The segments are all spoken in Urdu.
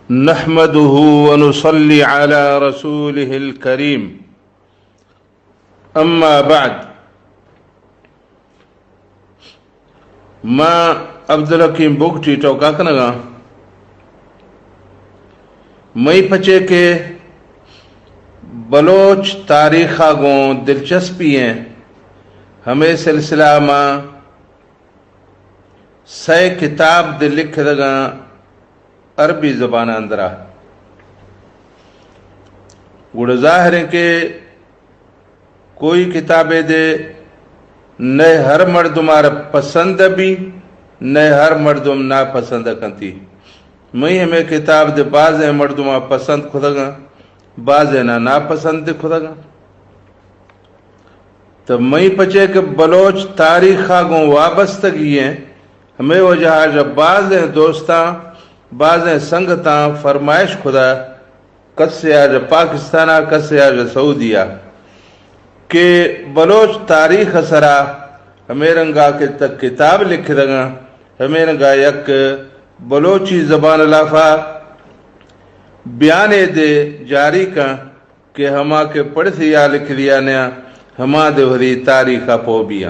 نحمده ونصلي على رسوله الكريم اما بعد ما عبدالحکیم بوگٹی ٹوکا کنگا مئی پچے کے بلوچ تاریخا گوں دلچسپی ہیں ہمیں سلسلہ ماں سے کتاب دے لکھ دگا عربی زبان اندرا گوڑ ظاہر ہے کہ کوئی کتابیں دے نئے ہر مردم آر پسند بھی نئے ہر مردم نا پسند کنتی میں ہمیں کتاب دے بعض مردم آر پسند خودگا بعض نا پسند خودگا تو میں پچے کہ بلوچ تاریخا گوں وابستگی ہیں ہمیں وجہ جب بعض دوستاں بعض سنگتاں فرمائش خدا کسے آج پاکستانہ کسے آج سعودیہ کہ بلوچ تاریخ سرا ہمیں رنگا کے تک کتاب لکھ رنگا ہمیں رنگا یک بلوچی زبان لافا بیانے دے جاری کا کہ ہما کے پڑھ سیا لکھ دیا نیا ہما دے ہری تاریخہ پو بیا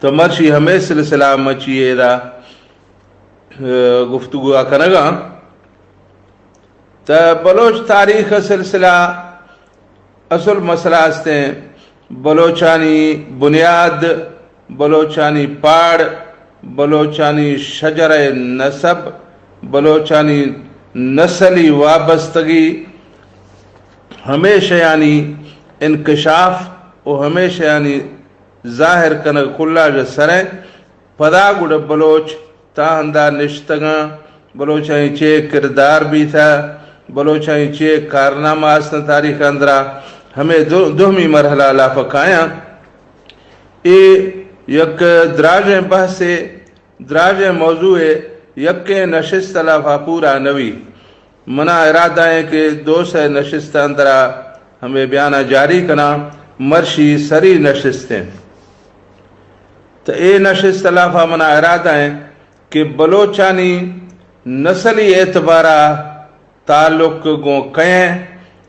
تو مرشی ہمیں سلسلہ مچیے دا گفتگو کنگا تا بلوچ تاریخ سلسلہ اصل مسئلہ ہستے ہیں بلوچانی بنیاد بلوچانی پاڑ بلوچانی شجر نسب بلوچانی نسلی وابستگی ہمیشہ یعنی انکشاف و ہمیشہ یعنی ظاہر کنگ کلا جسریں پدا گڑ بلوچ تاہندہ نشتگاں بلوچائیں چے کردار بھی تھا بلوچائیں چے کارنامہ آسنا تاریخ اندرا ہمیں دومی مرحلہ لافقائیاں یک دراجیں بحث دراجیں موضوع یک نشست لافا پورا نوی منا ارادہ ہے کہ دو سے نشست اندرا ہمیں بیانہ جاری کنا مرشی سری نشستیں تو اے نشست لافا منا ارادہ ہے کہ بلوچانی نسلی اعتبارہ تعلق گوں کہیں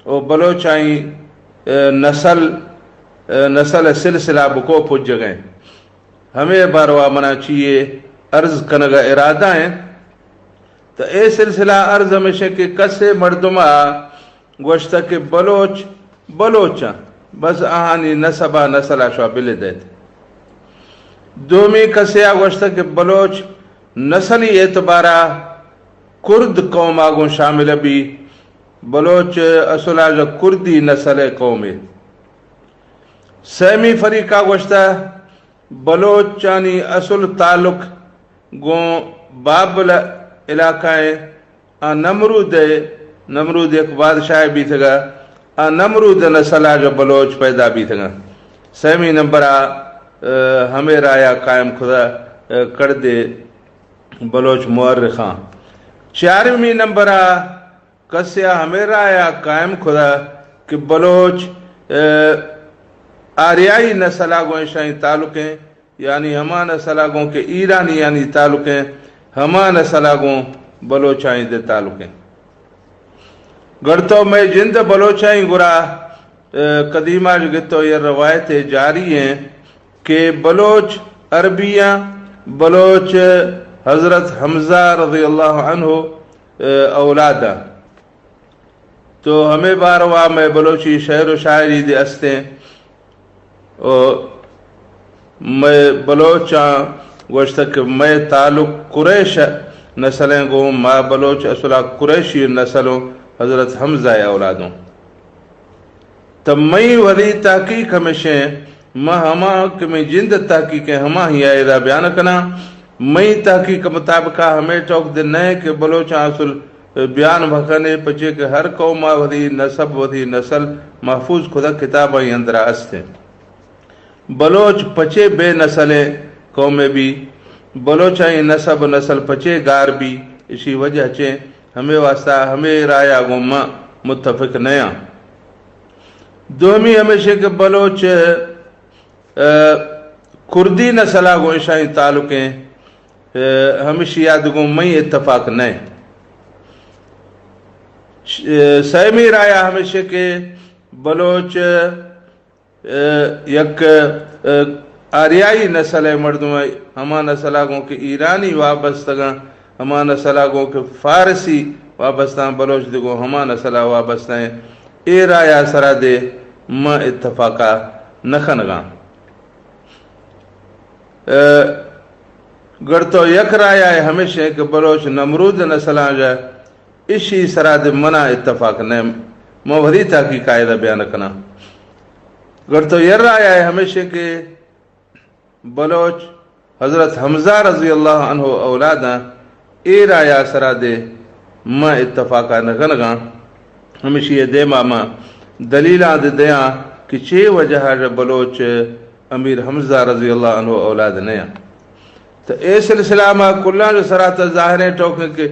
اور بلوچائی نسل سلسلہ بکو پج گئیں ہمیں باروا منا چیئے عرض کنگا ارادہ ہیں تو اے سلسلہ عرض ہمیشہ کہ کسے مردمہ گوشتا کہ بلوچاں بس آہانی نسبہ نسلہ شعبل دیتے دومی کسے آگوشتا کہ بلوچ نسلی اعتبارہ کرد قوم آگوں شامل بھی بلوچ اصل آج کردی نسل قوم سیمی فریقہ گوشتا بلوچانی اصل تعلق گوں بابل علاقہ نمرود ایک بادشاہ بھی تھا نمرود نسل آج بلوچ پیدا بھی تھا سیمی نمبرہ ہمیں رایا قائم خدا کر دے بلوچ مورخاں چارمی نمبرہ کسیا ہمیں رایا قائم خدا کہ بلوچ آریائی نسلاگوں شاہی تعلقیں یعنی ہما نسلاگوں کے ایرانی یعنی تعلقیں ہما نسلاگوں بلوچائیں دے تعلقیں گڑتو میں جند بلوچائیں گرا قدیمہ جگتو یہ روایتیں جاری ہیں کہ بلوچ عربیاں بلوچ حضرت حمزہ رضی اللہ عنہ اولادہ تو ہمیں باروا میں بلوچی شعر و شاعری دے استے اور میں بلوچاں گوشتا کہ میں تعلق قریش نسلیں گو ما بلوچ اصلا قریشی نسلوں حضرت حمزہ اولادوں تب میں ولی تحقیق ہمیشہ ماں ہما کہ میں جند تحقیق ہما ہی آئے دا بیان کنا میں تحقیق مطابقہ ہمیں چوک دن ہے کہ بلوچاں اصل بیان بھکنے پچے کہ ہر قوم ودی نسب ودی نسل محفوظ خدا کتاب ہی اندرہ استے بلوچ پچے بے نسلیں قومیں بھی بلوچائیں نسب نسل پچے گار بھی اسی وجہ چیں ہمیں واسطہ ہمیں رایا گمہ متفق نیا دومی ہمیشہ کہ بلوچ کردی نسلہ گو عشائی تعلقیں ہمیشہ یاد گو میں اتفاق نہیں سیمی رایا ہمیشہ کے بلوچ یک آریائی نسل ہے مردم ہے، ہما نسل آگوں کے ایرانی وابستگاں، ہما نسل آگوں کے فارسی وابستہ بلوچ دگو ہما نسل وابستہ ہیں، اے رایا سرا دے ما اتفاقہ نخنگاں گڑتو یک رایا ہے ہمیشہ کہ بلوچ نمرود نسل آ جائے اسی سرا دے منع اتفاق نے موہری تھا کی قاعدہ بیان کرنا گڑتو یر رایا ہے ہمیشہ کہ بلوچ حضرت حمزہ رضی اللہ عنہ اولاداں اے رایا سرا دے ما اتفاقہ نگنگاں ہمیشہ یہ دے ماما دلیلہ دے دیاں کہ چھ وجہ بلوچ امیر حمزہ رضی اللہ عنہ اولاد نیا تو اے سلسلہ میں کلان جو سرات ظاہریں ٹوکیں کہ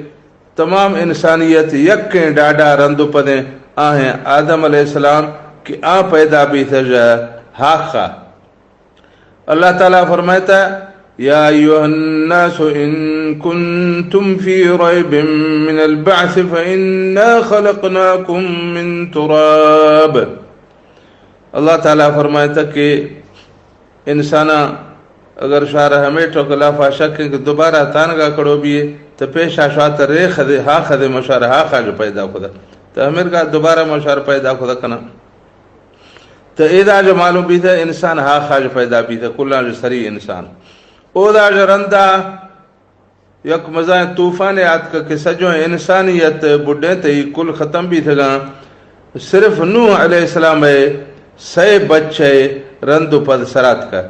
تمام انسانیت یک کے ڈاڈا رندو پدیں آہیں آدم علیہ السلام کہ پیدا بھی تھا جا حاقہ اللہ تعالیٰ فرمائتا یا ایوہ الناس ان کنتم فی ریب من البعث فإنا خلقناکم من تراب اللہ تعالیٰ فرمائتا کہ انسانا اگر شارہ ہمیٹو کلا فاشکیں کہ دوبارہ تانگا کڑو بھی تو پیش آشوات رے خدے ہا خدے مشار ہا خاج پیدا خدا تو ہمیر کا دوبارہ مشار پیدا خدا کنا تو ایدہ جو معلوم بھی تھا انسان ہا خاج پیدا بھی تھا کلان جو سری انسان اودا جو رندہ یک مزائیں طوفان آت کا کہ سجوں انسانیت بڑھیں تے کل ختم بھی تھا گا صرف نوح علیہ السلام ہے سے بچے رندو پد سرات کا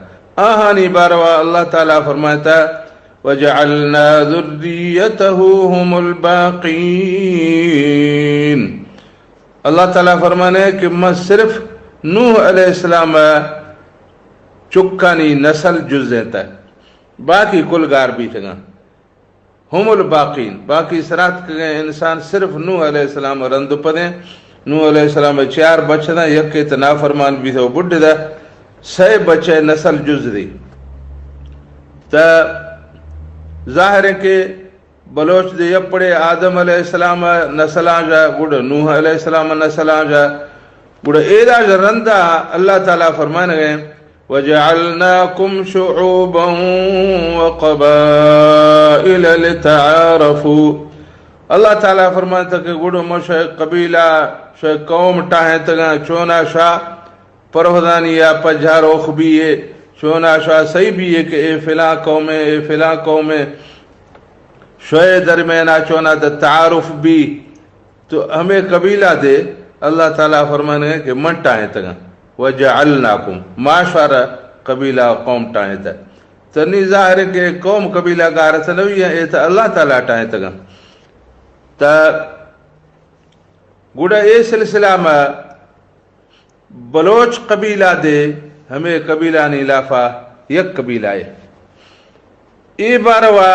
آہانی باروا اللہ تعالیٰ فرماتا وَجَعَلْنَا ذُرِّيَّتَهُ هُمُ الْبَاقِينَ اللہ تعالیٰ فرمانے کہ میں صرف نوح علیہ السلام چکانی نسل جز دیتا ہے باقی کل گار بھی تھا ہم الباقین باقی سرات کے انسان صرف نوح علیہ السلام رندو پدیں نوح علیہ السلام چار بچے دا یک کے نافرمان بھی تھا وہ بڑھ دا سے بچے نسل جز دی تا ظاہر ہے کہ بلوچ دے یک پڑے آدم علیہ السلام نسل آ جا گوڑ نوح علیہ السلام نسل آ جا گوڑ ایدہ جو رندہ اللہ تعالیٰ فرمانے گئے وَجَعَلْنَاكُمْ شُعُوبًا وَقَبَائِلَ لِتَعَارَفُوا اللہ تعالیٰ فرماتا کہ گوڑو مشہ قبیلہ شہ قوم ٹاہیں تگاں چونا شاہ پروہدانی یا پجھار اوخ بھی ہے چونا شاہ صحیح بھی ہے کہ اے فلاں قوم ہے اے فلاں قوم ہے شوئے درمینا چونا دا تعارف بھی تو ہمیں قبیلہ دے اللہ تعالیٰ فرمانے کہ من ٹائیں تگاں وَجَعَلْنَاكُمْ معاشرہ قبیلہ قوم ٹائیں تگاں تنی ظاہر ہے کہ قوم قبیلہ گارت نوی ہے اے تا اللہ تعالیٰ ٹائیں تگاں تا گوڑا اے سلسلہ میں بلوچ قبیلہ دے ہمیں قبیلہ نہیں لافا یک قبیلہ ہے اے باروا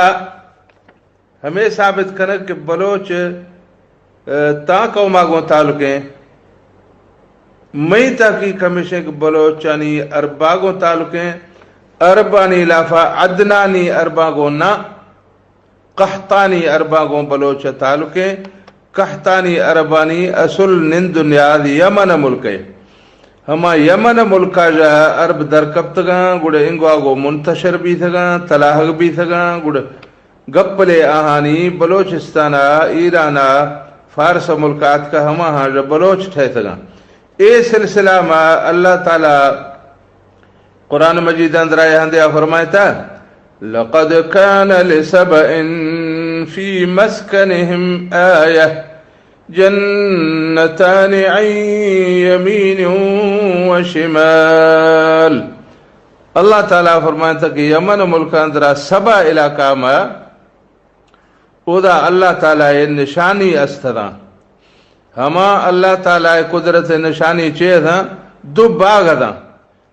ہمیں ثابت کرنے کہ بلوچ تا قومہ گو تعلقیں میں تحقیق ہمیشہ کہ بلوچانی ارباگوں تعلقیں اربانی لافا عدنانی ارباگوں نا قحطانی ارباگوں بلوچ تعلقیں قحطانی اربانی اصل نند دنیا یمن ملک ہے ہما یمن ملکہ جا عرب درکبتگاں گوڑے انگواگو منتشر بھی تھگاں تلاحق بھی تھگاں گوڑے گپلے آہانی بلوچستانہ ایرانہ فارس ملکات کا ہما ہاں جو بلوچ ٹھے تھگاں اے سلسلہ میں اللہ تعالیٰ قرآن مجید اندر آئے ہندیا فرمائیتا لَقَدْ كَانَ لِسَبَئٍ فِي مَسْكَنِهِمْ آيَةٌ جنتان عن یمین و شمال اللہ تعالیٰ فرماتا کہ یمن ملک اندرہ سبا علاقہ میں اودا اللہ تعالیٰ نشانی استدا ہما اللہ تعالیٰ قدرت نشانی چیز ہیں دو باغ دا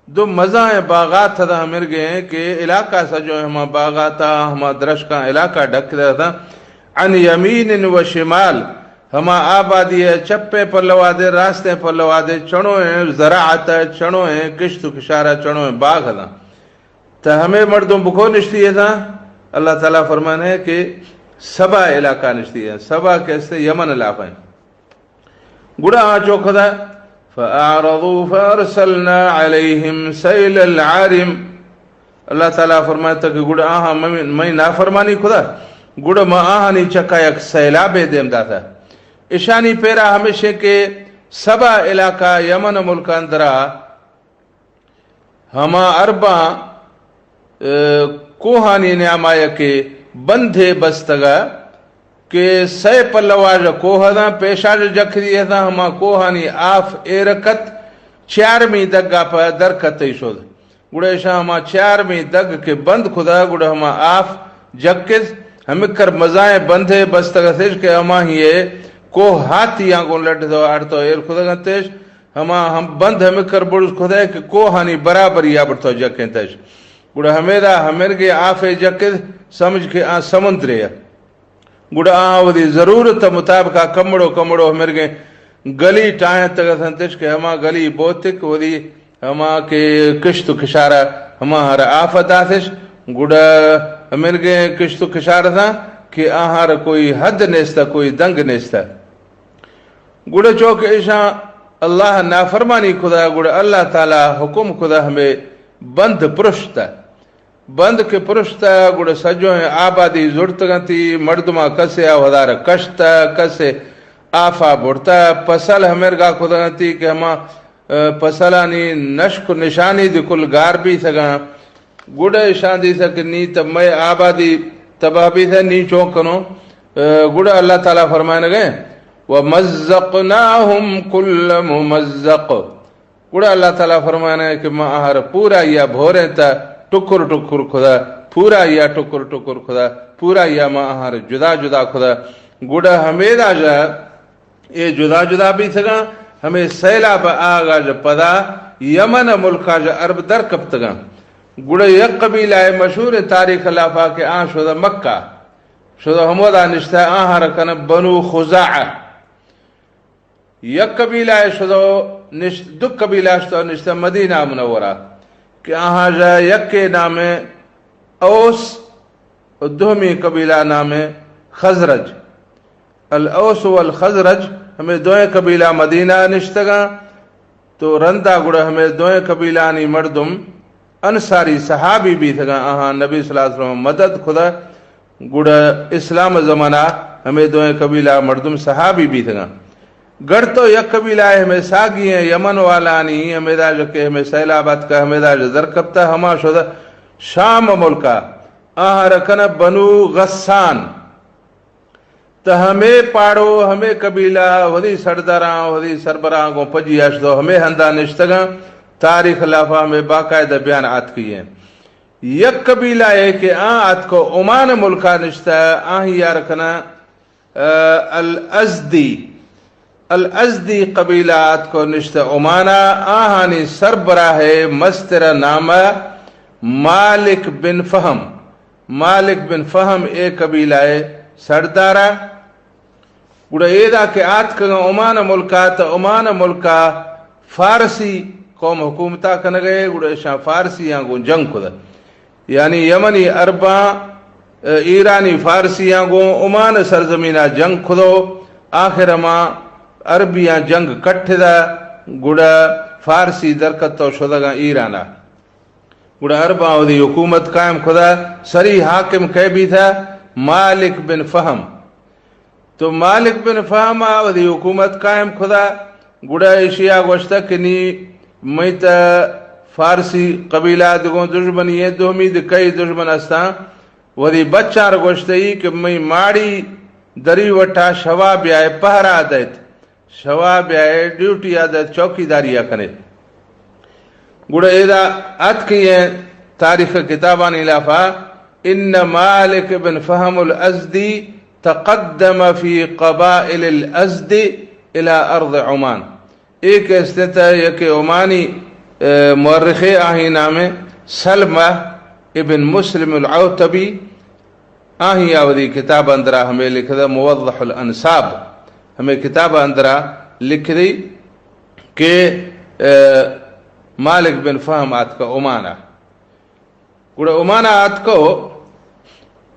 دو مزاں باغات تھا ہمر گئے ہیں کہ علاقہ سا جو ہما باغاتا ہما درش کا علاقہ ڈھک تھا عن یمین و شمال ہما آبادی ہے چپے پر لوا دے راستے پر لوا دے چڑوں ہیں زراعت ہے چڑوں ہیں کشت و کشارہ چڑوں ہیں باغ ہے تو ہمیں مردوں بکو نشتی ہے تھا اللہ تعالیٰ فرمانے ہے کہ سبا علاقہ نشتی ہے سبا کیسے یمن علاقہ ہے گڑا آچو خدا فَأَعْرَضُوا فَأَرْسَلْنَا عَلَيْهِمْ سَيْلَ الْعَارِمِ اللہ تعالیٰ فرماتا کہ گڑا آہاں میں نافرمانی خدا گڑا ما آہاں نی چکا یک سیلاب دیم داتا اشانی پیرا ہمیشہ کے سبا علاقہ یمن ملک اندرا ہما اربا کوہانی نعمایا کے بندھے بستگا کہ سی پلواج کوہ دا پیشاج جکری دا ہما کوہانی آف ایرکت چارمی دگا پا درکت شد گوڑا شاہ ہما چارمی دگ کے بند خدا گوڑا ہما آف جکز ہمیں کر مزائیں بندھے بستگا تیش کہ ہما ہی کوہ ہاتھی آنگوں لٹ دو آڑتو ایر خدا گا تیش ہم بند ہمیں کر بڑھ خدا ہے کہ کوہانی برابر یا بڑھتو جکیں تیش گوڑا ہمیں دا ہمیں گے آف جکز سمجھ کے آن سمندرے ہے گوڑا آن ودی ضرورت مطابقہ کمڑو ہمیں گے گلی ٹائیں تگا سنتش کہ ہما گلی بوتک ودی ہما کے کشت و کشارہ ہما ہر آفت آتش گوڑا ہمیں گے کشت و کشارہ تھا کہ آہار کوئی حد نیستا کوئی دنگ نیستا گوڑا چوک ایشاں اللہ نافرمانی خدا گوڑا اللہ تعالی حکم خدا ہمیں بند پرشتا بند کے پرشتا گوڑا سجو ہیں آبادی زڑتگا تھی مردمہ کسے آوہدار کشتا کسے آفا بڑتا پسل ہمیں گا خدا تھی کہ ہما پسلانی نشک نشانی دی کل گار بھی سگا گوڑا شان دی سکنی تب میں آبادی تباہ بھی تھا نی چونکنو گوڑا اللہ تعالیٰ فرمائنے گئے وَمَزَّقْنَاهُمْ كُلَّ مُمَزَّقْ گوڑا اللہ تعالیٰ فرمائنے گئے کہ میں آہر پورا یا بھورے تا ٹکر خدا پورا یا ٹکر خدا پورا یا ماں آہر جدا خدا گوڑا ہمیں دا جا یہ جدا بھی سگا ہمیں سیلاب آگا جا پدا یمن ملکا جا عرب در کب تگا گوڑا یک قبیلہ مشہور تاریخ اللہ پاک آن شدہ مکہ شدہ ہمودا نشتہ آہر کن بنو خزاع یک قبیلہ شدہ دو قبیلہ شدہ نشتہ مدینہ منورہ کہ آہاں جا یک کے نام اوس اور دومی قبیلہ نام خزرج الاوس والخزرج ہمیں دوئے قبیلہ مدینہ نشتگا تو رندہ گڑا ہمیں دوئے قبیلہ نی مردم انصاری صحابی بھی تھگا آہاں نبی صلی اللہ علیہ وسلم مدد خدا گڑا اسلام زمانہ ہمیں دوئے قبیلہ مردم صحابی بھی تھگا گڑ تو یک قبیلہ ہے ہمیں ساگی ہیں یمن والا نہیں ہمیں دا جو کہ ہمیں سیلابات کا ہمیں دا جو ذرکبتا ہما شدہ شام ملکہ آہاں رکھن بنو غسان تا ہمیں پاڑو ہمیں قبیلہ ودی سرداران ودی سربراہاں کو پجی اشدو ہمیں ہندہ نشتگاں تاریخ لافہ میں باقاعدہ بیان آت کی ہیں یک قبیلہ ہے کہ آت کو عمان ملکہ نشتہ آہی یا رکھنا الازدی قبیلات کو نشتہ عمانہ آہانی سربراہ مستر نامہ مالک بن فہم ایک قبیلہ سردارہ گوڑا ایدہ کہ آت کا عمان ملکہ تا عمان ملکہ فارسی قوم حکومتہ کنگئے گوڑا شاہ فارسی آنگو جنگ کدا یعنی یمنی اربا ایرانی فارسی آنگو عمان سرزمینہ جنگ کدو آخر ما عربیاں جنگ کٹھ دا گوڑا فارسی درکت تو شدگا ایرانا گوڑا عربا دی حکومت قائم خدا سری حاکم کہہ بھی تھا مالک بن فہم تو مالک بن فہم دی حکومت قائم خدا گوڑا اشیاء گوشتا کنی میتا فارسی قبیلہ دگوں دشمنی ہے دومی دی کئی دشمن استا ودی بچار گوشتا ہی کہ میں ماڑی دری وٹا شواب آئے پہرا دیت شواب آئے ڈیوٹی آدھت چوکی داری آکنے گوڑا ایدہ آت کی ہے تاریخ کتابان علافہ ان مالک بن فہم الازدی تقدم فی قبائل الازد الى ارض عمان ایک استتا ہے کہ عمانی مورخ آہی نام سلمہ ابن مسلم العوتبی آہی آودی کتاب اندرہ ہمیں لکھ دا موضح الانصاب ہمیں کتاب اندرہ لکھ دی کہ مالک بن فہم آت کا عمانہ گوڑا عمانہ آت کو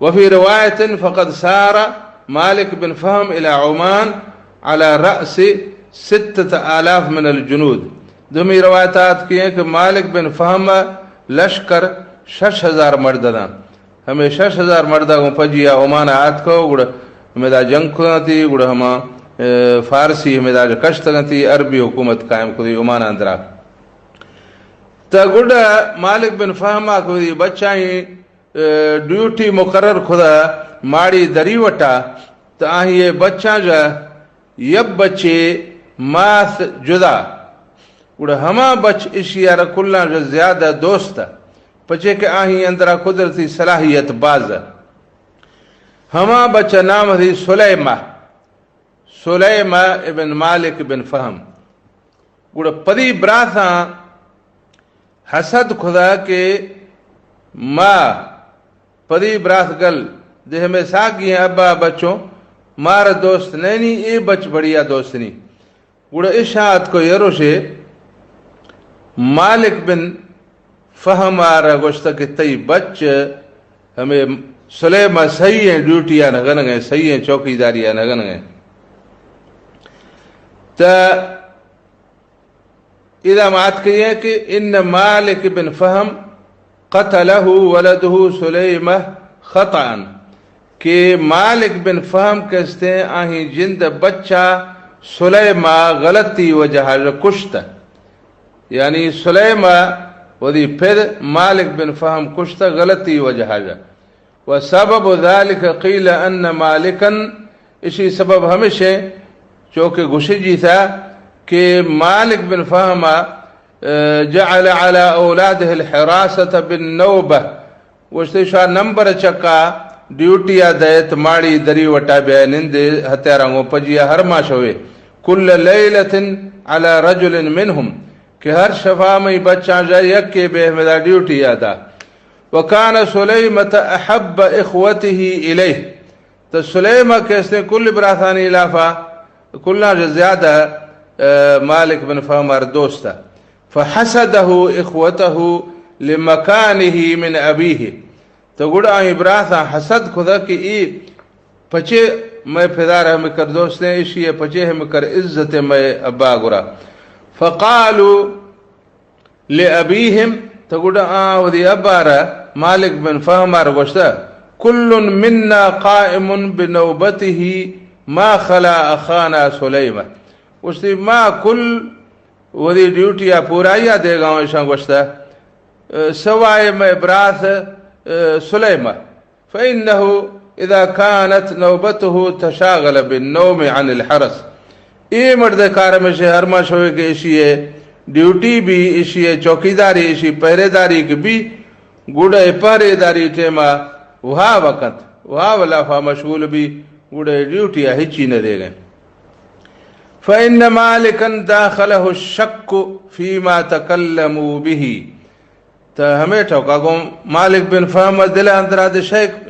وفی روایت فقد سار مالک بن فہم الى عمان على رأس 6,000 من الجنود. دومی روایتات کی ہیں کہ مالک بن فہم لشکر 6,000 مرد دا ہمیں 6,000 مردہ کو پجیا ہمانا آت کو گڑا ہمیں دا جنگ کو تھی گڑا ہما فارسی ہمیں دا کشت تھی عربی حکومت قائم کو دی ہمانا اندرا تا گڑا مالک بن فہمہ کو دی بچائیں ڈیوٹی مقرر خدا ماڑی دری وٹا تا آہی یہ بچہ جا یب بچے ماس جدا گڑا ہما بچ اشیار کلنا جو زیادہ دوستا پچے کہ آہی اندرہ قدرتی صلاحیت باز ہما بچہ نام تھی سلیمہ ابن مالک بن فہم گڑا پدی براتھا حسد خدا کے ماں پدی براth گل دے میں ساگی ہیں ابا بچوں مار دوست نہیں اے بچ بڑیا دوست نہیں گڑا اشاعت کو یہ روشے مالک بن فہم آرہ گوشتا کہ تی بچ ہمیں سلیمہ صحیح ہیں ڈیوٹیاں نگن گئے صحیح ہیں چوکی داریاں نگن گئے تا اذا مات کہی ہے کہ ان مالک بن فہم قتلہ ولدہ سلیمہ خطعاً کہ مالک بن فہم کہتے ہیں آہی جند بچہ سلیمہ غلطی وجہ کشتا یعنی سلیمہ ودی پھر مالک بن فہم کشتا غلطی وجہ جا وسبب ذالک قیل ان مالکن اسی سبب ہمیشہ چونکہ گشی جی تھا کہ مالک بن فہم جعل على اولادہ الحراست بالنوبہ وشتی شاہ نمبر چکا ڈیوٹیا دیت ماڑی دری وٹا بیا نندے ہتیارانگو پجیا ہر ماش ہوئے کل لیلت على رجل منہم کہ ہر شفا میں بچہ جائے یک کے بے احمدہ ڈیوٹی یادا وکان سلیمت احب اخوته الیہ تو سلیمہ کیسے کل براتانی علافہ کلنا جو زیادہ مالک بن فہمار دوستا فحسدہ اخوته لمکانہ من ابیہ تو گڑا براثا حسد خدا کہ ای پچے میں پھدار ہمیں کر دوستیں اسی پچے ہمیں کر عزت میں ابا گرا فقالوا لأبيهم تقول ودي أبارا مالك بن فهمار وشتا كل منا قائم بنوبته ما خلا أخانا سليمة وشتي ما كل ودي ڈیوٹیا پورائیا دے گا ایشان وشتا سوائے میں براث سليمة فإنه إذا كانت نوبته تشاغل بالنوم عن الحرس اے مرد کار میں سے ہر ماش ہوئے کہ اسی ڈیوٹی بھی اسی چوکیداری اسی پہرے داری کی بھی گوڑے پہرے داری ٹیما وہاں وقت وہاں ولافہ مشغول بھی گوڑے ڈیوٹی ہچی نہ دے گئے فإن مالکا داخلہ الشک فیما تکلموا به تو ہمیں ٹوکا کو مالک بن فہم دل اندرہ دے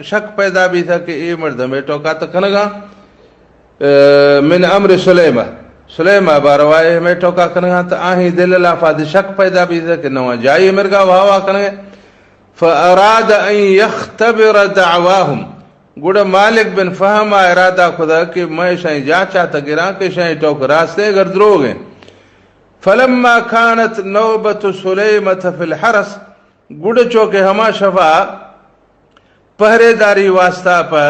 شک پیدا بھی تھا کہ اے مرد ہمیں ٹوکا تو کنگا من امر سلیمہ باروائے ہمیں ٹوکا کنگا تو آہی دل لافاد شک پیدا بھی تھا کہ نوہ جائی مرگا واوا کنگے فاراد ان یختبر دعواہم گوڑا مالک بن فہم ارادہ خدا کہ میں شاہیں جا چاہتا گرا کہ شاہیں ٹوک راستے اگر دروگ ہیں فلما كانت نوبت سلیمت فی الحرس گوڑا چوکے ہما شفا پہرے داری واسطہ پا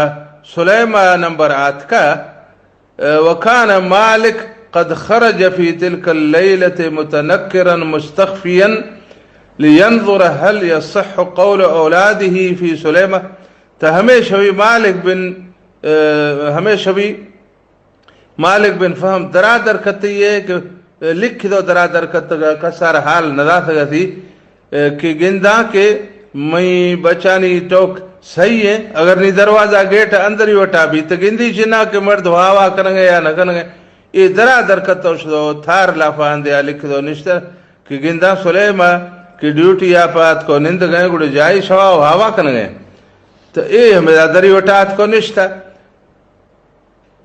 سلیمہ نمبر آت کا وكان مالك قد خرج في تلك الليلة متنكرا مستخفيا لينظر هل يصح قول أولاده في سليمة ہمیشہ بھی مالک بن فہم درادر کتی ہے کہ لکھ دو درادر کا سارا حال ندا سکا تھی کہ گندہ کے میں بچانی ٹوک صحیح ہے اگر نہیں دروازہ گیٹ اندر ہی وٹا بھی تو گندی چنا کہ مرد واوا کرنگے یا نہ کرنگے یہ درادر کتوش دو تھار لافان دیا لکھ دو نشتر کہ گندہ سلیمہ کی ڈیوٹی آپات کو نند گئے گوڑے جائی شوا واوا کرنگے تو اے ہمیں دری وٹات کو نشتا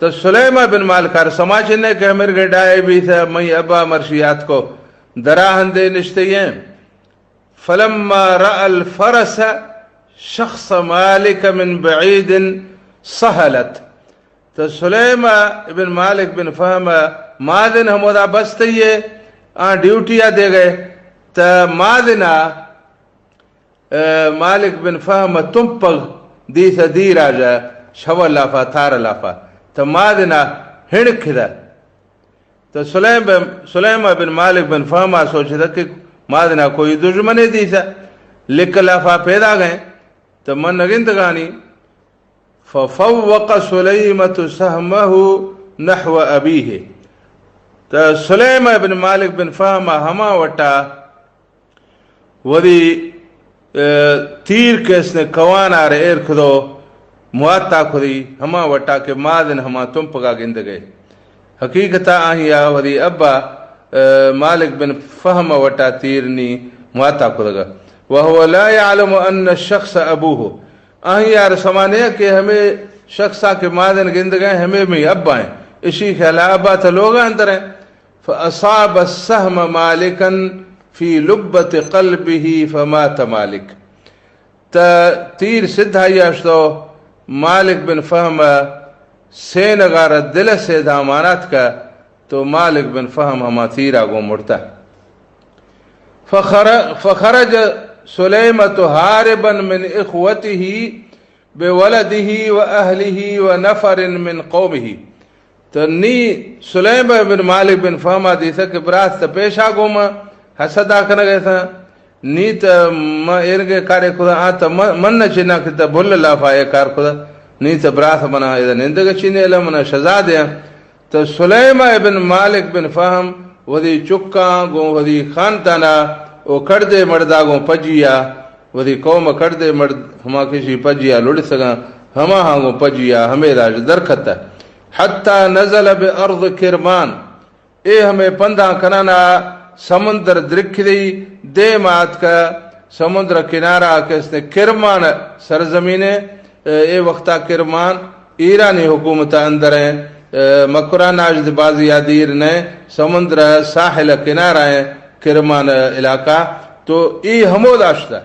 تو سلیمہ بن مالکار سماچنے کہ ہمیں گڑائے بھی تھا میں ابا مرشیات کو دراہن دے نشتے ہیں فلما رأى الفرس شخص مالک من بعید سہلت تو سلیمہ بن مالک بن فہم مادن ہمودا بستیے ڈیوٹیا دے گئے تا مادنا مالک بن فہم تم پگ دی دی راجا شو لافا تھار لافا تا مادنا ہنک دا تو سلیم بن مالک بن فہم سوچتا کہ مادنا کوئی دشمنے دی سا لکھ لافا پیدا گئے تو من نگند گانی ففوق سلیمت سہمہ نحو ابیہ تو سلیم بن مالک بن فہم ہما وٹا ودی تیر کے اس نے کوان آرے ایر کھدو مواتا کھدی ہما وٹا کے مادن ہما تم پگا گند گئے حقیقتا آہیا ودی ابا مالک بن فہم وٹا تیرنی مواتا کھدگا وہو لا يعلم ان الشخص ابوہ آہیا رسمانے کہ ہمیں شخصا کے مادن گند گئے ہمیں میں ابا ہیں اسی خیالہ ابا تا لوگا اندر ہیں فاصاب السہم مالکا فی لبت قلبه فمات مالک تا تیر سدھا یاشتو مالک بن فہم سینگار دل سے دامانات کا تو مالک بن فہم ہما تیرا گو مرتا فخرج سلیمت حاربا من اخوته بولده واہله ونفر من قومه تو نی سلیم بن مالک بن فہم دیتا کہ برات تا پیشا گو ما حسد آکھنا گئے تھا نیت ما ارگے کارے خدا آتا من چنا کتا بھول اللہ فائے کار خدا نیت براث منا ایدہ نندگ چینے اللہ منا شزا دیا تو سلیم بن مالک بن فہم ودی چکا گو ودی خانتانا او کردے مردہ گو پجیا ودی قوم کردے مرد ہما کسی پجیا لڑ سگا ہما ہاں گو پجیا ہمیں راج درکھتا حتی نزل بے ارض کرمان اے ہمیں پندہ کنانا سمندر درکھ دی دے مات کا سمندر کنارہ کہ اس نے کرمان سرزمین اے وقتا کرمان ایرانی حکومت اندر ہیں مکران آجد بازی یادیر نے سمندر ساحل کنارہ ہیں کرمان علاقہ تو ای حمود آشتا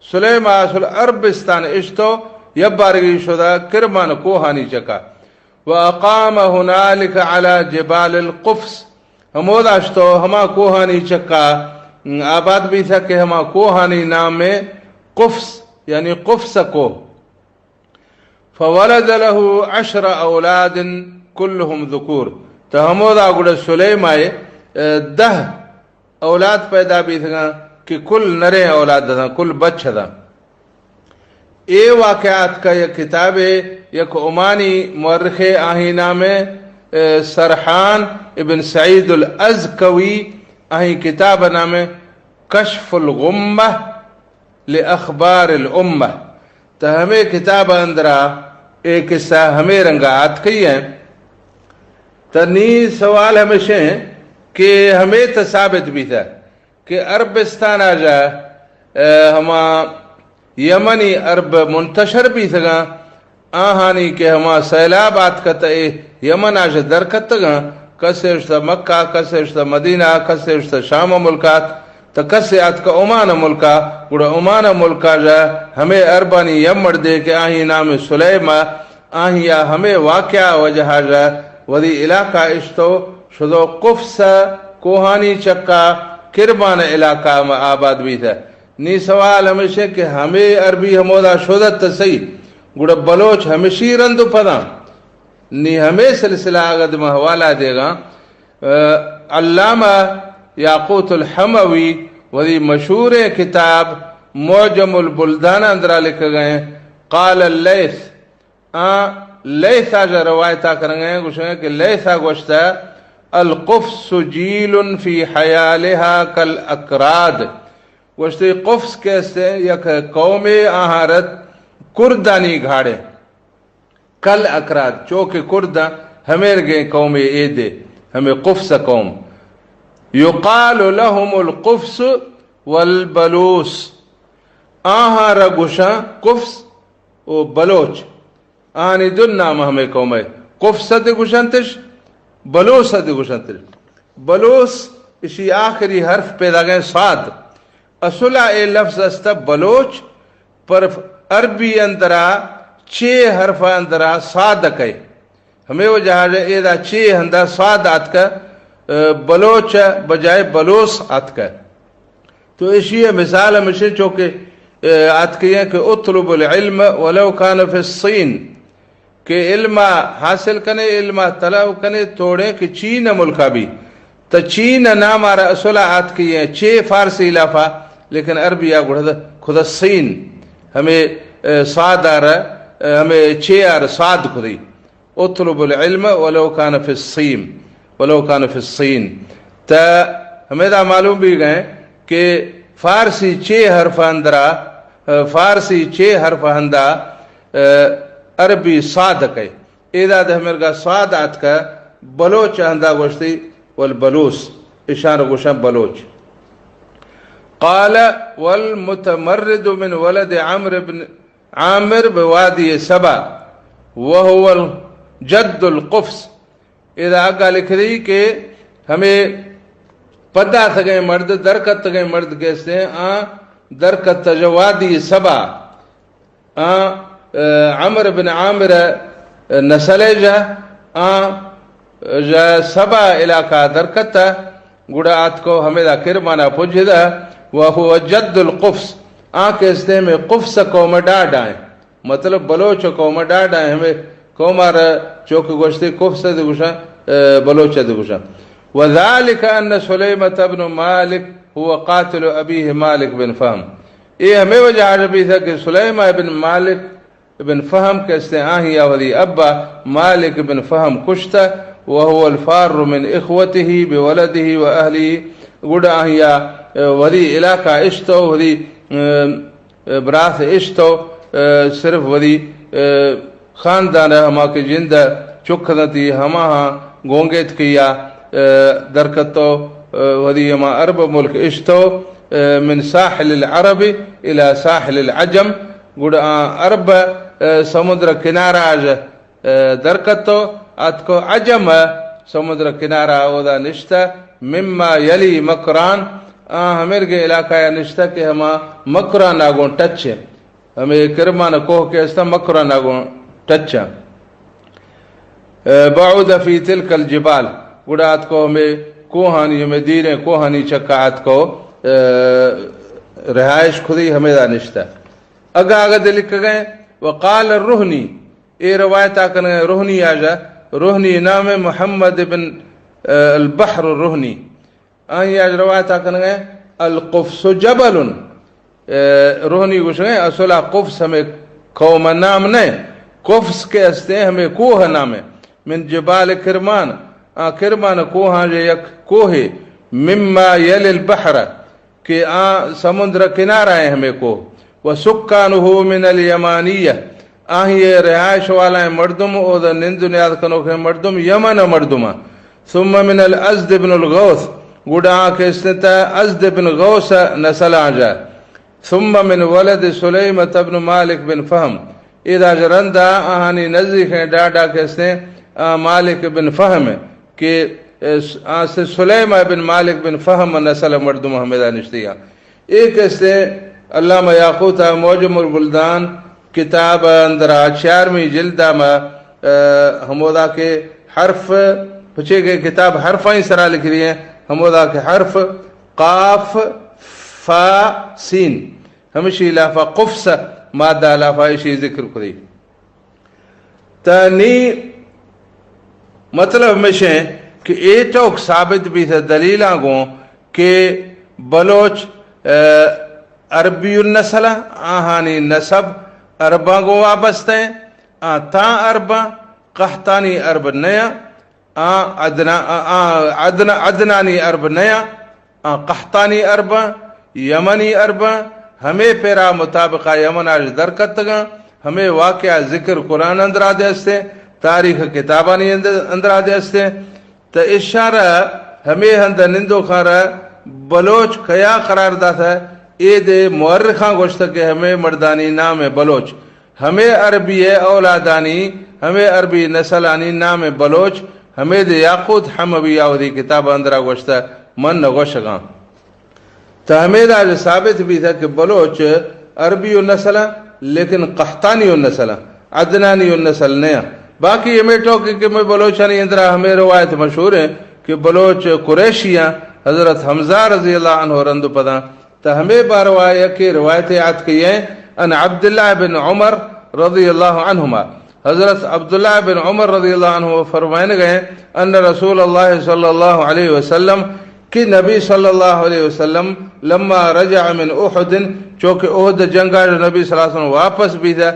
سلیم آسل عربستان اشتو یبارگی شدہ کرمان کوہانی چکا وَأَقَامَ هُنَالِكَ عَلَى جِبَالِ الْقُفْسِ ہمود آشتو ہما کوہانی چکا آباد بھی تھا کہ ہما کوہانی نام میں قفس یعنی قفس کو فولد له 10 اولاد كلهم ذکور تو ہمود آگوڑ سلیم آئے 10 اولاد پیدا بھی تھا کہ کل نرے اولاد تھا کل بچ تھا اے واقعات کا یہ کتاب یک عمانی مورخ آہینہ میں سرحان ابن سعید الازکوی آہی کتاب نام کشف الغمہ لأخبار الامہ تو ہمیں کتاب اندرا ایک قصہ ہمیں رنگات کی ہیں تو نی سوال ہمیشہ ہیں کہ ہمیں تو ثابت بھی تھا کہ عربستان آجا ہما یمنی عرب منتشر بھی تھا آہانی کہ ہما سیلابات کا تے یمن آج درکت گا کسے اشتا مکہ کسے اشتا مدینہ کسے اشتا شام ملکات تا کسے آت کا عمان ملکا گوڑا عمان ملکا جا ہمیں عربانی یمر دے کہ آہی نام سلیمہ آہی یا ہمیں واقعہ وجہ جا ودی علاقہ اشتو شدو قفص کوہانی چکا کرمان علاقہ میں آباد بھی تھا نی سوال ہمیشہ کہ ہمیں عربی ہمودا شدت صحیح گوڑا بلوچ ہمیشی رندو پدا نی ہمیں سلسلہ آگد میں حوالہ دے گا علامہ یاقوت الحموی وہی مشہور کتاب معجم البلدان اندرہ لکھ گئے قال اللیث لیثا جو روایتہ کریں گے گوشیں کہ لیثا گوشتا القفص جیل فی حیالہا کل اکراد گوشتی قفص کیسے یک قوم آہارت کردانی گھاڑے کل اکراد چوکے کردہ ہمیں گئے قوم اے دے ہمیں قفص قوم یقال لهم القفص والبلوس آہا رگوشا قفص و بلوچ آنی دن نام ہمیں قوم ہے قفص دے گوشنتش بلوس دے گوشنتش بلوس اسی آخری حرف پیدا گئے صاد اصلہ اے لفظ استا بلوچ پر عربی اندرا 6 حرف اندرا صاد کئے ہمیں وہ جہاں ایدہ 6 ہندہ صادات کا بلوچ بجائے بلوس آت کا ہے. تو اسی مثال ہمیشہ چونکہ آت کی ہے کہ اطلب العلم ولو کان فی الصین، کہ علم حاصل کنے، علم طلب کنے توڑے کہ چین ملکہ بھی. تو چین نام آرہ اصولہ آت کی ہے 6 فارسی علاقہ، لیکن عربی آگوڑا خود الصین ہمیں صاد آرہ، ہمیں 6 آرہ صاد خودی. اطلب العلم ولو کان فی الصین، ولو کان فی الصین. تو ہمیں دا معلوم بھی گئے کہ فارسی 6 حرف اندرہ، فارسی 6 حرف اندہ عربی صاد کئی. ایداد ہمیں گا صاد آت کا بلوچ اندہ گوشتی والبلوس اشارہ گوشا بلوچ. قال والمتمرد من ولد عمرو بن عامر بوادی سبا وهو جد القفص. اذا آگا لکھ دی کہ ہمیں پدا تھگئے مرد، درکت تھگئے مرد کہتے ہیں درکت وادی سبا عمر بن عامر نسل جا سبا علاقہ درکت گڑا آت کو ہمیں دا کرمانا پوجھدا. وہو جد القفص کہتے ہیں میں قفص قوم ڈاڈ آئیں، مطلب بلوچ قوم ڈاڈ آئیں. ہمیں قومار چوک گوشتی قفص دے گوشا بلوچ دے گوشا. وذالک ان سلیمۃ بن مالک هو قاتل ابیہ مالک بن فہم. یہ ہمیں وجہ عربی تھا کہ سلیمہ بن مالک بن فہم کہتے ہیں آہی آوری ابا مالک بن فہم کشتا. وهو الفار من اخوته بولده واهله گڑا آہیا وری علاقہ اشتو وری براث اشتو صرف وری خاندان ہما کے جند چکھنتی ہما گونگیت کیا درکتو وری ہما عرب ملک اشتو من ساحل العرب الى ساحل العجم. گڑا عرب سمندر کنارہ آج درکتو ات کو عجم سمندر کنارہ اودا نشتا. مما یلی مکران ہمیں گے علاقہ نشتا کہ ہما مکران آگوں ٹچ ہے. ہمیں کرمان کوہ کے استا مکران آگوں ٹچ ہے. بعود فی تلک الجبال گڑا ات کو ہمیں کوہانی ہمیں دیریں کوہانی چکات کو رہائش خودی ہمیں دا نشتا. اگا آگا دے لکھ گئے وقال الرہنی. اے روایت آکن گئے رہنی آجا. رہنی نام محمد بن البحر الرہنی. آئی آج روایت آکن گئے القفص جبل. رہنی گوش گئے اصلا قفص ہمیں قوم نام نہیں، قفص کے استے ہمیں کوہ نام ہے. من جبال کرمان کرمان کوہاں جو یک کوہ مما یل البحر کہ سمندر کنارہ ہے ہمیں کوہ. وسکانہ من الیمانیہ آہی رہائش والا مردم او دا نند نیاد کنو کہ مردم یمن مردم. ثم من الازد بن الغوث گوڑا کے اسنتا ازد بن غوث نسل آجا. ثم من ولد سلیمۃ بن مالک بن فہم. اذا جرندہ آہانی نزدیک ہیں ڈاڈا کے اسنے مالک بن فہم کہ سلیمہ بن مالک بن فہم نسل مردم حمیدہ نشتیہ. ایک اسے علامہ یاقوت موجم البلدان کتاب اندرہ 4ویں جلدہ میں ہمودا کے حرف پچھے گئے کتاب حرفائیں سرا لکھ رہی ہیں. ہمودا کے حرف قاف فا سین ہمیشی لافہ قفص مادہ لافہ اشی ذکر کری. تانی مطلب ہمیشہ کہ اے چوک ثابت بھی تھا دلیل آگوں کہ بلوچ عربی النسل آہانی نسب عرباں کو وابستہ ہیں. تا عرباں قحطانی عرب نیا، عدنانی عرب نیا، قحطانی عرباں یمنی عرباں ہمیں پیرا مطابقہ یمن آج درکت گا. ہمیں واقعہ ذکر قرآن اندر آدھے ہستے، تاریخ کتابانی اندر آدھے ہستے. تو اشارہ ہمیں ہند نندو خارہ بلوچ کیا قرار دا تھا. اے دے مورخاں گوشتا کہ ہمیں مردانی نام ہے بلوچ، ہمیں عربی اولادانی، ہمیں عربی نسلانی نام ہے بلوچ. ہمیں دے یاقوت حموی آودی کتاب اندرہ گوشتا من نگوشگاں. تو ہمیں دا جو ثابت بھی تھا کہ بلوچ عربی النسل لیکن قحطانی النسل عدنانی النسل نیا. باقی ہمیں ٹوکی کہ میں بلوچانی اندرہ ہمیں روایت مشہور ہے کہ کہ بلوچ قریشیاں حضرت حمزہ رضی اللہ عنہ رند پدا تو ہمیں باروایا کہ روایت یاد کی ہیں ان عبداللہ بن عمر رضی اللہ عنہما حضرت عبداللہ بن عمر رضی اللہ عنہ فرمائنے گئے ان رسول اللہ صلی اللہ علیہ وسلم کہ نبی صلی اللہ علیہ وسلم لما رجع من احد چونکہ احد جنگا جو نبی صلی اللہ علیہ وسلم واپس بھی تھا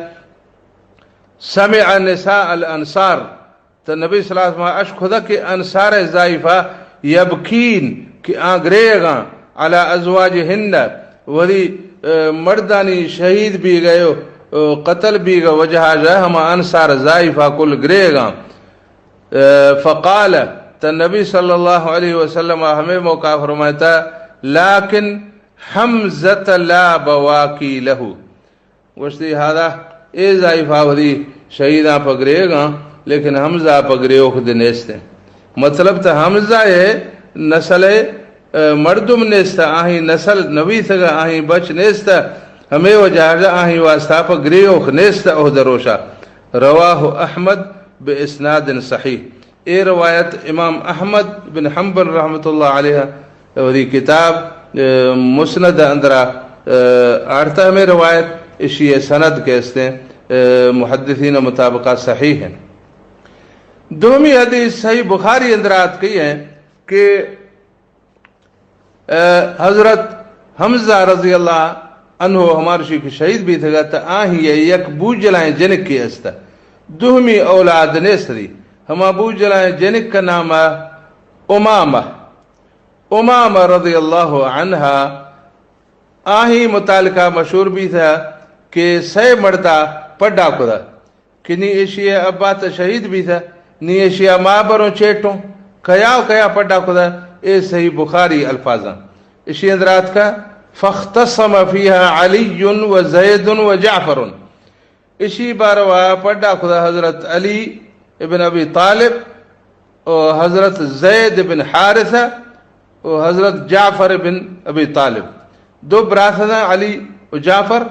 سمع نساء الانصار تو نبی صلی اللہ علیہ وسلم اشک خدا کہ انصار ضعیفہ یبکین کہ آگریگاں علی ازواجہن ولی مردانی شہید بھی گئے قتل بھی گئے وجہ جائے ہم انصار ضعیفہ کل گریگاں فقال تو نبی صلی اللہ علیہ وسلم ہمیں موقع فرماتا لیکن حمزت لا بواکی لہو وشتی ہادا اے ضعیفہ ولی شہیداں پگرے گا لیکن حمزہ پگرے اخد نیستے مطلب تا حمزہ ہے نسل مردم نیستا آہیں نسل نبی تگا آہیں بچ نیستا ہمیں وجہ آہیں واسطہ پگرے اخ نیستا اخد روشا رواہ احمد باسناد صحیح اے روایت امام احمد بن حنبل رحمۃ اللہ علیہ وری کتاب مسند اندرا آرتا میں روایت اسی سند کہتے ہیں محدثین مطابقہ صحیح ہیں دومی حدیث صحیح بخاری اندرات کی ہے کہ حضرت حمزہ رضی اللہ عنہ ہمارے شیخ شہید بھی تھا تو آہی یک بوجھ جلائیں جنک کی استا دومی اولاد نیسری ہم ابو جلائیں جنک کا نام امامہ امامہ رضی اللہ عنہ آہی متعلقہ مشہور بھی تھا کہ سے مردہ پڑھا کدا کہ نی ایشیا ابا تا شہید بھی تھا نی ایشیا ماں بروں چیٹوں کیا پڑھا کدا اے صحیح بخاری الفاظاں اسی اندرات کا فاختصم فیہا علی و زید و جعفر اسی باروا پڑھا کدا حضرت علی ابن ابی طالب اور حضرت زید بن حارثہ اور حضرت جعفر بن ابی طالب دو براتھا علی و جعفر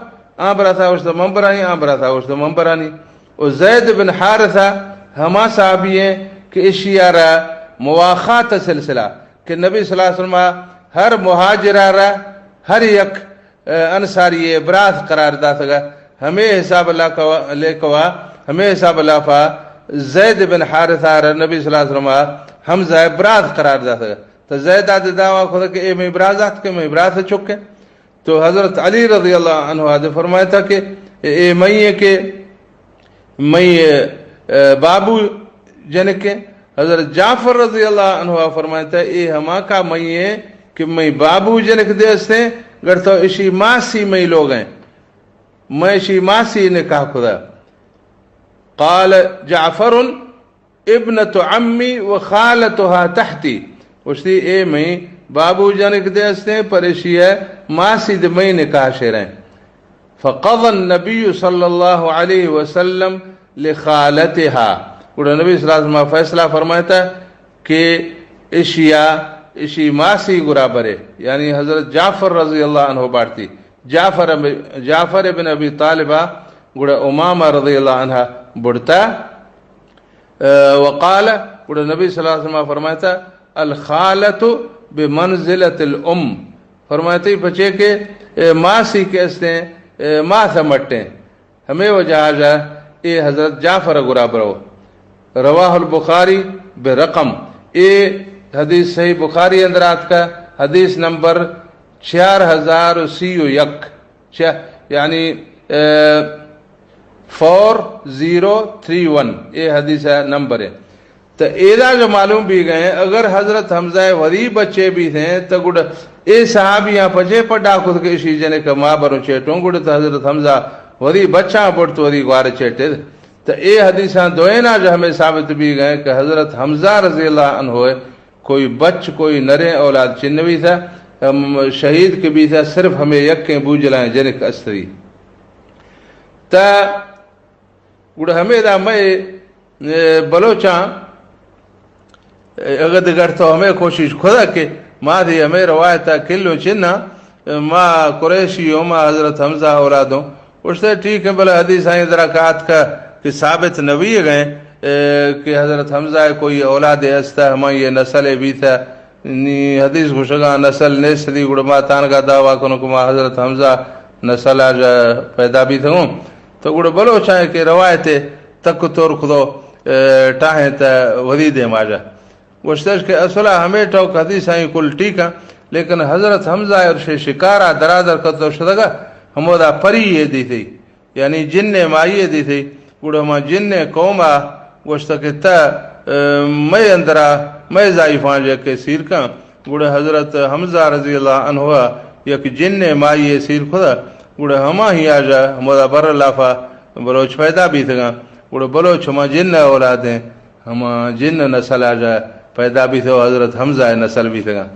براتھا وشتہ ممبرانی براتھا وشتہ ممبرانی اور زید بن حارثہ ہما صحابی ہیں کہ اشیارہ مواخات سلسلہ کہ نبی صلی اللہ علیہ وسلم ہر مہاجرہ ہر یک انصاری برات قرار دا سگا ہمیں حساب اللہ لے کوا ہمیں حساب اللہ فا زید بن حارثہ نبی صلی اللہ علیہ وسلم حمزہ برات قرار دا سگا تو زید آدھے دعویٰ خدا کہ اے میں برازات کے میں برات چکے تو حضرت علی رضی اللہ عنہ آدھے فرمایا تھا کہ اے میں کہ میں بابو جنکے حضرت جعفر رضی اللہ عنہ فرمایا تھا اے ہما کا میں کہ میں بابو جنک دیستے گر تو اسی ماسی میں لوگ ہیں میں اسی ماسی نے کہا خدا قال جعفر ابنت عمی و خالتها تحتی وشتی اے میں بابو جنک دیستے پر اسی ہے ماسی دے میں نے کہا شیریں فقضى النبی صلی اللہ علیہ وسلم لخالتها اور نبی صلی اللہ علیہ وسلم فیصلہ فرمایا تھا کہ اسی ماسی گرا برے یعنی حضرت جعفر رضی اللہ عنہ بارتی جعفر ابن ابی طالبہ گڑا امامہ رضی اللہ عنہ بڑھتا وقال گڑا نبی صلی اللہ علیہ وسلم فرمایا تھا الخالت بمنزلت الام فرمایا تھا بچے کے ماسی کیستے ہیں ماں سمٹتے ہیں ہمیں وجہ جا اے حضرت جعفر گرا برو رواہ البخاری برقم اے حدیث صحیح بخاری اندرات کا حدیث نمبر 4031 یعنی 4031 یہ حدیث نمبر ہے تو ایدہ جو معلوم بھی گئے اگر حضرت حمزہ وری بچے بھی تھے تو گڑ اے صحابی یہاں پچے پڑا خود کے اسی جنے کا ماں بروں چیٹوں گڑ تو حضرت حمزہ وری بچہ پڑ تو وری گوارے چیٹے تو اے حدیثاں دوئینا جو ہمیں ثابت بھی گئے کہ حضرت حمزہ رضی اللہ عنہ ہوئے کوئی بچ کوئی نرے اولاد چنوی تھا شہید کے بھی تھا صرف ہمیں یکیں بوجھلائیں جنک استری تا گڑ ہمیں دا میں بلوچاں اگد گر تو ہمیں کوشش خدا کہ ماں دی ہمیں روایتہ کلو چننا ماں قریشی ہوں ماں حضرت حمزہ اولادوں اس سے ٹھیک ہے بلے حدیث آئیں ذرا کہات کا کہ ثابت نبی گئے کہ حضرت حمزہ کوئی اولاد استا ہما یہ نسل بھی تھا نی حدیث گوشگاں نسل نیسلی گڑما تانگا دعویٰ کنو کما حضرت حمزہ نسل آج پیدا بھی تھا تو گڑ بلو چاہے کہ روایت تک طور خدو ٹاہیں تا ودید ماجا گوشتش کہ اصلا ہمیں ٹوک حدیث آئیں کل ٹھیک ہے لیکن حضرت حمزہ اور شکارہ درادر کتو شدگا ہمو دا پری یہ دی تھی یعنی جن مائیے دی تھی گڑ ہما جن قوما گوشتا کہ تا میں اندرا میں ضعیفان جا کے سیر کا گڑ حضرت حمزہ رضی اللہ عنہ یک جن مائیے سیر خدا گڑ ہما ہی آجا ہمو دا بر لافا بلوچ پیدا بھی تھا گڑ بلوچ ہما جن اولاد ہیں ہما جن نسل آجا پیدا بھی تھا حضرت حمزہ نسل بھی تھا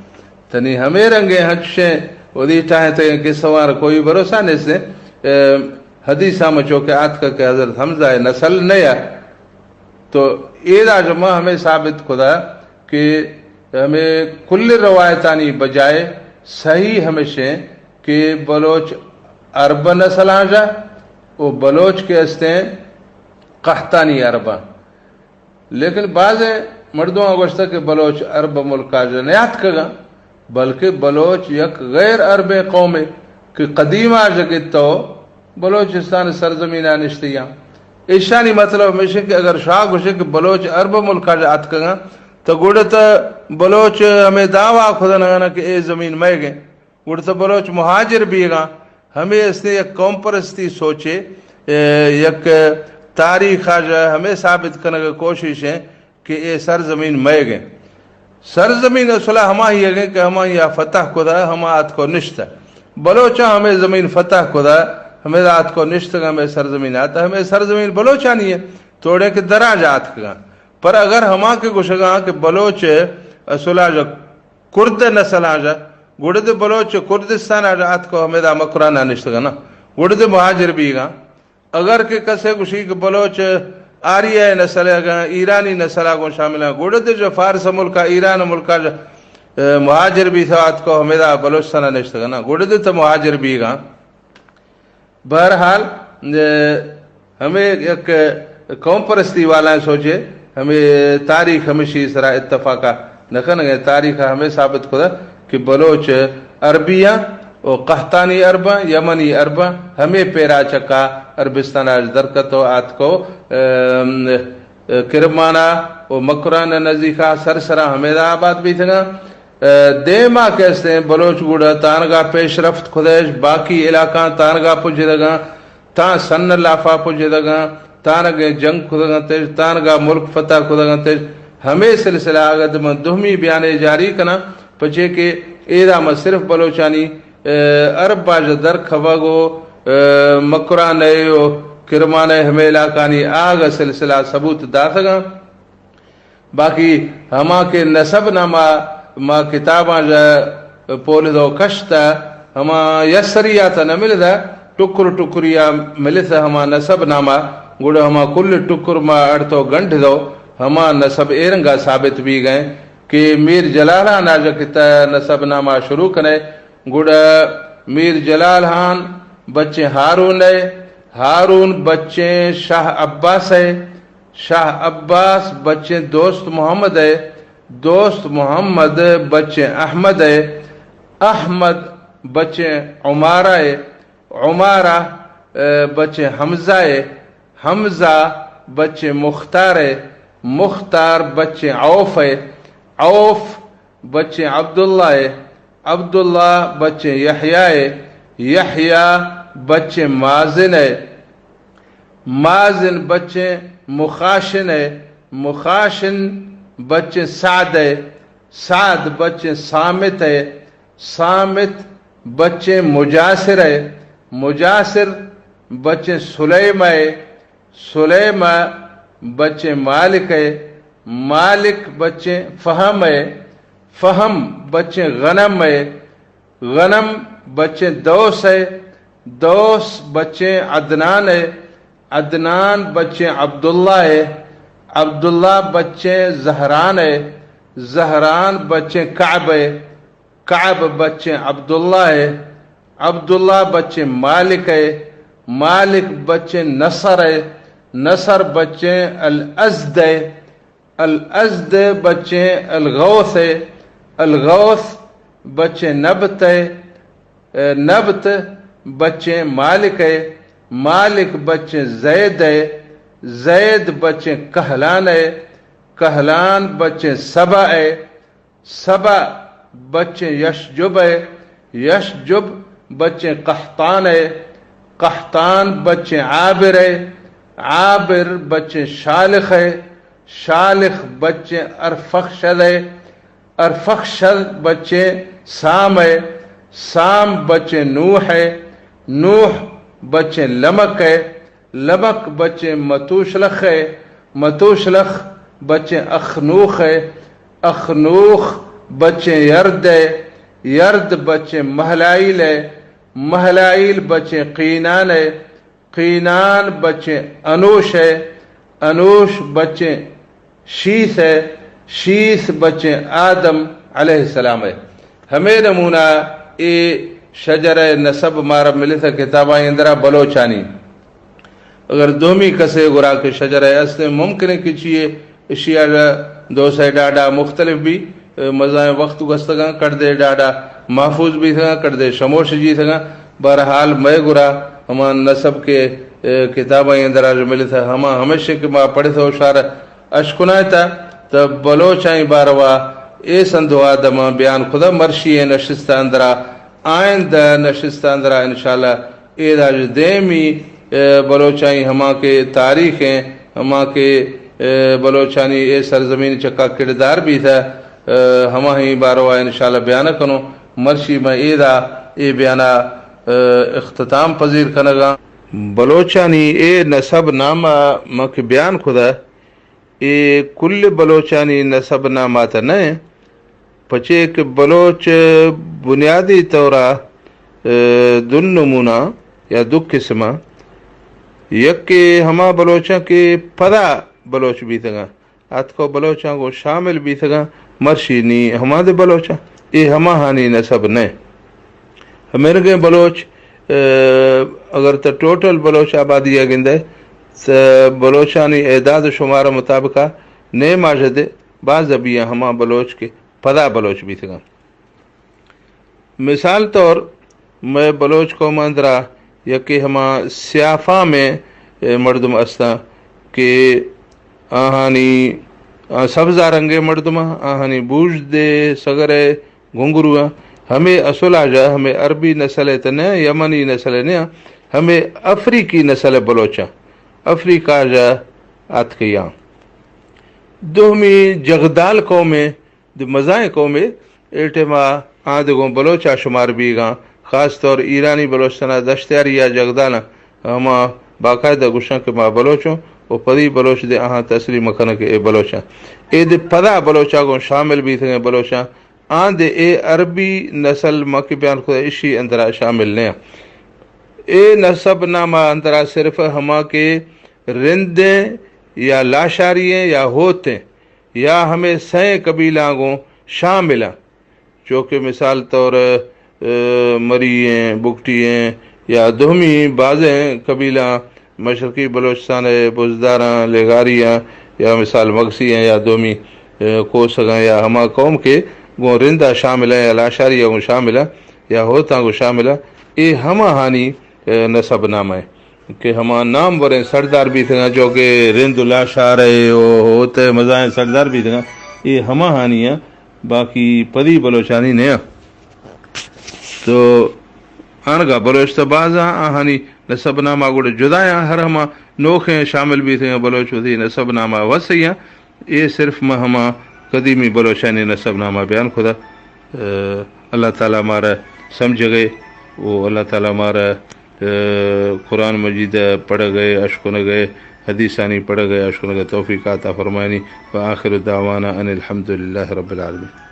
تنی ہمیں رنگیں حچیں ودی ٹاہیں تھے کہ سوار کوئی بھروسہ نہیں سے حدیثہ مچو کہ آت کا کہ حضرت حمزہ نسل نیا تو ایدہ جمعہ ہمیں ثابت خدا کہ ہمیں کل روایتانی بجائے صحیح ہمیشہ کہ بلوچ عرب نسل آجا وہ بلوچ کے استے ہیں قحطانی عربہ لیکن بعض مردوں گوشتا کہ بلوچ عرب ملک آجا نیات کگا بلکہ بلوچ یک غیر عرب قوم کہ قدیم آجا تو بلوچستان سرزمینہ نشتیاں ایشانی مطلب ہمیشہ کہ اگر شاہ گوشے کہ بلوچ عرب ملک آجا آت کگا تو گوڑتا بلوچ ہمیں دعویٰ خدا نگانا کہ اے زمین میں گئے گوڑتا بلوچ مہاجر بھی گا ہمیں اس نے یک قوم پرستی سوچے یک تاریخ آجا ہمیں ثابت کرنے کی کوشش ہے کہ اے سرزمین میں گئے سرزمین اصلا ہما ہی ہے کہ ہما ہی فتح خدا ہما آت کو نشتا بلوچا ہمیں زمین فتح خدا ہمیں آت کو نشتا ہمیں سرزمین آتا ہمیں سرزمین بلوچا نہیں ہے توڑے کے دراج آت کا پر اگر ہما کے گوشگاں کہ بلوچ اصلا جو کرد نسل آجا گڑد بلوچ کردستان آجا آت کو ہمیں دا مکرانہ نشتا نا گڑد مہاجر بھی گا اگر کہ کسے گوشی کہ بلوچ آریہ نسل ہے ایرانی نسل کو شامل ہے گوڑد جو فارس ملکہ ایران ملکہ جو مہاجر بھی تھا آت کو ہمیں دا بلوچستان نشتا نا گوڑد تو مہاجر بھی گا بہرحال ہمیں ایک قوم پرستی والا سوچے ہمیں تاریخ ہمیشہ اس طرح اتفاقہ نکن گئے تاریخ ہمیں ثابت خدا کہ بلوچ عربیہ و قحطانی عربہ یمنی عربہ ہمیں پیرا چکا عربستان آج درکتو آت کو کرمانہ و مکران نزدیکا سرسرہ ہمیں دا آباد بھی تھا دیما کہتے ہیں بلوچ گوڑا تانگا پیش رفت خدیش باقی علاقہ تانگا پجھ دگا تان سن لافا پجھ دگا تانگا جنگ خدگا تیج تانگا ملک فتح خدگا تیج ہمیں سلسلہ آگت من دہمی بیانے جاری کنا پچھے کہ ایدہ میں صرف بلوچانی عرب باج در کھوگو مکرانے و کرمانے ہمیں علاقانی آگا سلسلہ ثبوت داتگا باقی ہما کے نسب نامہ ما کتاباں جا پولدو کشتا ہما یسریاتا نملدا ٹکر ٹکریا ملتا ہما نسب نامہ گوڑا ہما کل ٹکر ما اڑتو گنڈ دو ہما نسب ایرنگا ثابت بھی گئے کہ میر جلالہ ناجا کتا نسب نامہ شروع کنے گوڑا میر جلال ہان بچے ہارون ہے ہارون بچے شاہ عباس ہے شاہ عباس بچے دوست محمد ہے دوست محمد بچے احمد ہے احمد بچے عمارہ ہے عمارہ بچے حمزہ ہے حمزہ بچے مختار ہے مختار بچے عوف ہے عوف بچے عبداللہ ہے عبداللہ بچے یحییٰ ہے یحییٰ بچے مازن ہے مازن بچے مخاشن ہے مخاشن بچے سعد ہے سعد بچے سامت ہے سامت بچے مجاسر ہے مجاسر بچے سلیمہ ہے سلیمہ بچے مالک ہے مالک بچے فہم ہے فہم بچے غنم ہے غنم بچے دوس ہے دوس بچے عدنان ہے عدنان بچے عبداللہ ہے عبداللہ بچے زہران ہے زہران بچے کعب ہے کعب بچے عبداللہ ہے عبداللہ بچے مالک ہے مالک بچے نصر ہے نصر بچیں الازد، الازد بچیں الغوث، الغوث بچیں نبت، نبت بچیں مالک، مالک بچیں زید، زید بچیں کہلان، کہلان بچیں سبع، سبع بچیں یشجب، یشجب بچیں قحطان، قحطان بچیں عابر، عابر بچیں شالخ، شالخ بچیں ارفخشد، ارفخشد بچیں سام، سام بچیں نوح، نوح بچیں لمک، لمک بچیں متوشلخ، متوشلخ بچیں اخنوخ، اخنوخ بچیں یرد، یرد بچیں مہلائل، مہلائل بچیں قینان، قینان بچیں انوش، انوش بچیں شیث، شیث بچیں آدم علیہ السلام۔ ہمیں نمونہ اے شجر نسب مارا ملے تھا کتابہ اندرا بلوچانی، اگر دومی کسے گرا کے شجر اصل ممکن ہے کہ چیئے اشیاء دو سے ڈاڈا مختلف بھی مزائیں وقت گستگاں کر دے ڈاڈا محفوظ بھی تھا کر دے شموش جی تھا۔ بہرحال میں گرا ہما نسب کے کتابہ اندرا جو ملے تھا ہما ہمیشہ کہ ماں پڑھے تھا اشار اشکنائے تھا تب بلوچائیں باروا اے سندھو آدم بیان خدا مرشی نشستہ اندرا آئندہ نشستہ اندرا انشاءاللہ اے دا جو دیمی بلوچائیں ہما کے تاریخ ہیں، ہما کے بلوچانی اے سرزمین چکا کردار بھی تھا ہما ہی باروا انشاءاللہ بیانہ کنو مرشی میں اے دا اے بیانہ اختتام پذیر کنگا۔ بلوچانی اے نسب نامہ مک بیان خدا اے کل بلوچانی نسب نامہ تا نہیں پچے کہ بلوچ بنیادی طورا دن نمونہ یا دو قسمہ، یک کہ ہما بلوچاں کے پدا بلوچ بھی تھا ات کو بلوچاں کو شامل بھی تھا مرشی نی ہما دے بلوچاں اے ہما ہانی نسب نہیں ہمیں گئے بلوچ اگر تا ٹوٹل بلوچ آبادی گندے بلوچانی اعداد و شمار مطابقہ نئے ماجدے بعض ابیاں ہما بلوچ کے پدا بلوچ بھی تھا۔ مثال طور میں بلوچ کو مندرہ یا کہ ہما سیافا میں مردم استا کہ آہانی سبزہ رنگے مردم آہانی بوجھ دے سگرے گھنگرو ہمیں اصول آجا ہمیں عربی نسل اتنے یمنی نسل نہیں ہمیں افریقی نسل بلوچا افریقہ جا آت کے یہاں دومی جغدال قومیں دو مزائیں قومیں ایٹما آدھگوں بلوچا شمار بھی گاں خاص طور ایرانی بلوچستانہ دشتیاری یا جغدانا ہما باقاعدہ گشن کے ماں بلوچوں وہ پدی بلوچ دے آہاں تسلیم مکھن کے اے بلوچاں اے دے پدا بلوچا کو شامل بھی تھے بلوچاں آن دے اے عربی نسل مکی بیان خدا اشی اندرا شامل نہیں اے نسب نامہ اندرا صرف ہما کے رندیں یا لاشارییں یا ہوتے یا ہمیں سائیں قبیلہ کو شامل ہیں چونکہ مثال طور مری ہیں بکٹی ہیں یا دومی بعضیں قبیلہ مشرقی بلوچستان بزداراں لگاریاں یا مثال مغسی ہیں یا دومی کوسگاں یا ہما قوم کے گو رندہ شامل ہیں یا لاشاریہ کو شامل ہیں یا ہوتا کو شامل ہیں اے ہما ہانی نسب نام ہے کہ ہما نام وریں سردار بھی تھے جو کہ رند لاشار ہوتے مزائیں سردار بھی تھے یہ ہما ہانی ہے باقی پدی بلوچانی نہیں تو آنگا بلوچ بازاں آہانی نسب نامہ گوڑے جدایاں ہر ہما نوکھیں شامل بھی تھے بلوچ ہوتی نسب نامہ وسیعاں یہ صرف ہما قدیمی بلوچانی نسب نامہ بیان خدا اللہ تعالیٰ ہمارا سمجھ گئے وہ اللہ تعالیٰ ہمارا قرآن مجید پڑھ گئے اشکن گئے حدیثانی پڑھ گئے اشکن گئے توفیق عطا فرمائنی وآخر دعوانا ان الحمدللہ رب العالمین۔